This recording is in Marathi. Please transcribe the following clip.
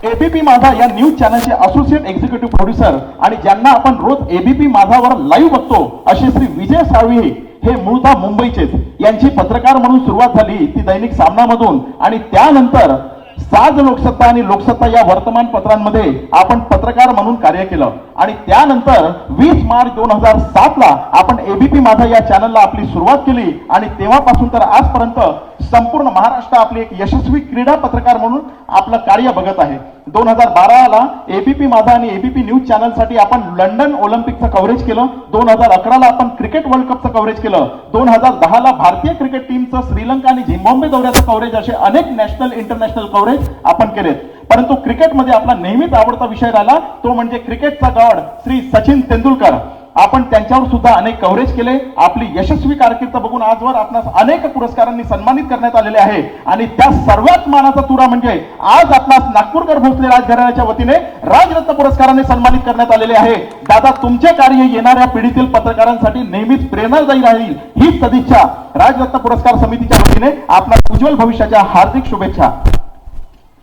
एबीपी माझा या न्यूज चॅनलचे असोसिएट एक्झिक्युटिव्ह प्रोड्युसर आणि ज्यांना आपण रोज एबीपी माझावर लाईव्ह बघतो असे श्री विजय साळवी हे मूळतः मुंबईचेच. यांची पत्रकार म्हणून सुरुवात झाली ती दैनिक सामनामधून आणि त्यानंतर साज लोकसत्ता आणि लोकसत्ता या वर्तमानपत्रांमध्ये आपण पत्रकार म्हणून कार्य केलं आणि त्यानंतर 20 मार्च 2007 ला आपण एबीपी माझा या चॅनलला आपली सुरुवात केली आणि तेव्हापासून तर आजपर्यंत संपूर्ण महाराष्ट्र आपले एक यशस्वी क्रीडा पत्रकार म्हणून आपलं कार्य बघत आहे. 2012 ला एबीपी माझा आणि एबीपी न्यूज चॅनलसाठी आपण लंडन ऑलिम्पिकचं कव्हरेज केलं. 2011 ला आपण क्रिकेट वर्ल्ड कपचं कव्हरेज केलं. 2010 ला भारतीय क्रिकेट टीमचं श्रीलंका आणि झिम्बाब्वे दौऱ्याचं कव्हरेज असे अनेक नॅशनल इंटरनॅशनल कव्हरेज आपण केलेत. परंतु क्रिकेटमध्ये आपला नेहमीच आवडता विषय राहिला तो म्हणजे क्रिकेटचा गॉड श्री सचिन तेंडुलकर. आपण त्यांच्यावर सुद्धा अनेक कव्हरेज केले. आपली यशस्वी कारकीर्द बघून आजवर आपणास अनेक पुरस्कारांनी सन्मानित करण्यात आलेले आहे आणि त्या सर्वात मानाचा तुरा म्हणजे आज आपणास नागपूरकर भोसले राजघराण्याच्या वतीने राजरत्न पुरस्काराने सन्मानित करण्यात आलेले आहे. दादा, तुमचे कार्य येणाऱ्या पिढीतील पत्रकारांसाठी नेहमीच प्रेरणादायी राहील ही सदिच्छा राजरत्न पुरस्कार समितीच्या वतीने आपल्या उज्ज्वल भविष्याच्या हार्दिक शुभेच्छा.